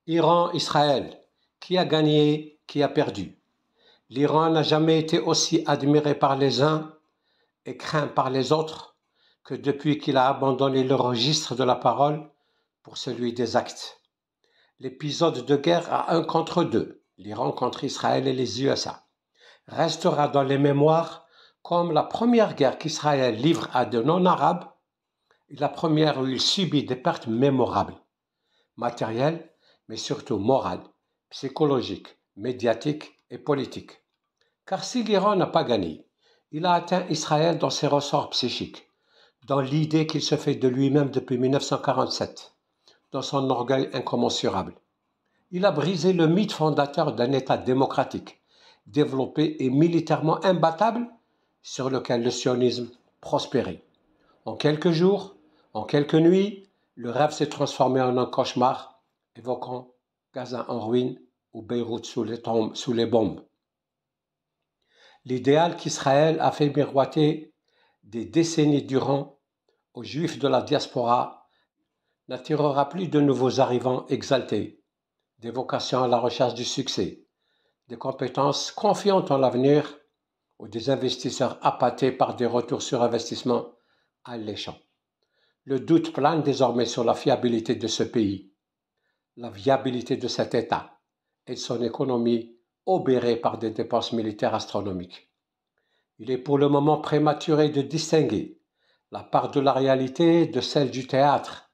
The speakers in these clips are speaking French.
Iran-Israël, qui a gagné, qui a perdu? L'Iran n'a jamais été aussi admiré par les uns et craint par les autres que depuis qu'il a abandonné le registre de la parole pour celui des actes. L'épisode de guerre à 1 contre 2, l'Iran contre Israël et les USA, restera dans les mémoires comme la première guerre qu'Israël livre à de non-arabes et la première où il subit des pertes mémorables, matérielles, mais surtout morales, psychologiques, médiatiques et politiques. Car si l'Iran n'a pas gagné, il a atteint Israël dans ses ressorts psychiques, dans l'idée qu'il se fait de lui-même depuis 1947, dans son orgueil incommensurable. Il a brisé le mythe fondateur d'un État démocratique, développé et militairement imbattable, sur lequel le sionisme prospérait. En quelques jours, en quelques nuits, le rêve s'est transformé en un cauchemar, évoquant Gaza en ruine ou Beyrouth sous les bombes. L'idéal qu'Israël a fait miroiter des décennies durant aux Juifs de la diaspora n'attirera plus de nouveaux arrivants exaltés, des vocations à la recherche du succès, des compétences confiantes en l'avenir ou des investisseurs appâtés par des retours sur investissement alléchants. Le doute plane désormais sur la fiabilité de ce pays, la viabilité de cet État et de son économie obérée par des dépenses militaires astronomiques. Il est pour le moment prématuré de distinguer la part de la réalité de celle du théâtre,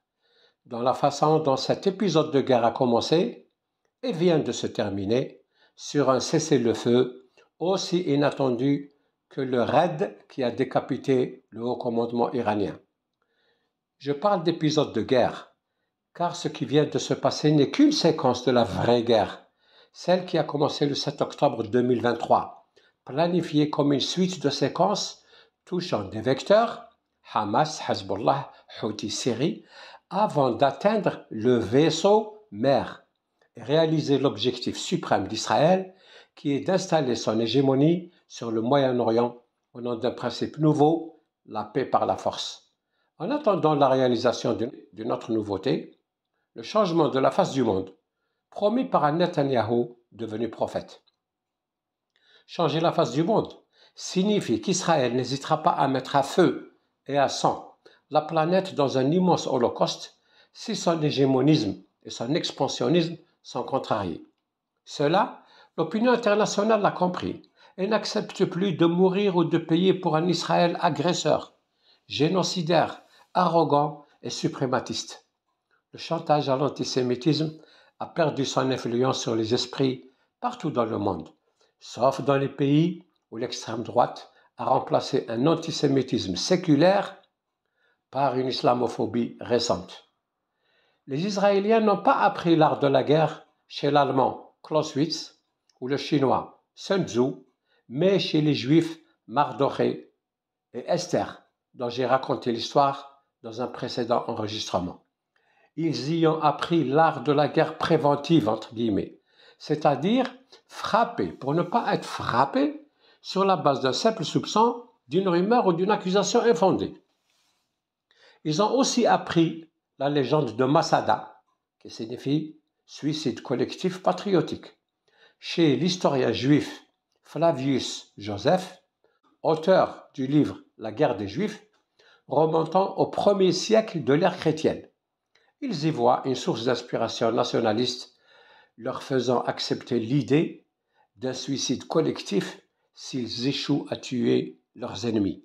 dans la façon dont cet épisode de guerre a commencé et vient de se terminer sur un cessez-le-feu aussi inattendu que le raid qui a décapité le haut commandement iranien. Je parle d'épisode de guerre, car ce qui vient de se passer n'est qu'une séquence de la vraie guerre, celle qui a commencé le 7 octobre 2023, planifiée comme une suite de séquences touchant des vecteurs, Hamas, Hezbollah, Houthi, Syrie, avant d'atteindre le vaisseau mère et réaliser l'objectif suprême d'Israël, qui est d'installer son hégémonie sur le Moyen-Orient au nom d'un principe nouveau, la paix par la force. En attendant la réalisation d'une autre nouveauté, le changement de la face du monde, promis par un Netanyahou devenu prophète. Changer la face du monde signifie qu'Israël n'hésitera pas à mettre à feu et à sang la planète dans un immense holocauste si son hégémonisme et son expansionnisme sont contrariés. Cela, l'opinion internationale l'a compris et n'accepte plus de mourir ou de payer pour un Israël agresseur, génocidaire, arrogant et suprématiste. Le chantage à l'antisémitisme a perdu son influence sur les esprits partout dans le monde, sauf dans les pays où l'extrême droite a remplacé un antisémitisme séculaire par une islamophobie récente. Les Israéliens n'ont pas appris l'art de la guerre chez l'Allemand Clausewitz ou le Chinois Sun Tzu, mais chez les Juifs Mardoché et Esther, dont j'ai raconté l'histoire dans un précédent enregistrement. Ils y ont appris l'art de la guerre préventive, entre guillemets, c'est-à-dire frapper pour ne pas être frappé sur la base d'un simple soupçon, d'une rumeur ou d'une accusation infondée. Ils ont aussi appris la légende de Masada, qui signifie suicide collectif patriotique, chez l'historien juif Flavius Joseph, auteur du livre La guerre des Juifs, remontant au 1er siècle de l'ère chrétienne. Ils y voient une source d'inspiration nationaliste, leur faisant accepter l'idée d'un suicide collectif s'ils échouent à tuer leurs ennemis.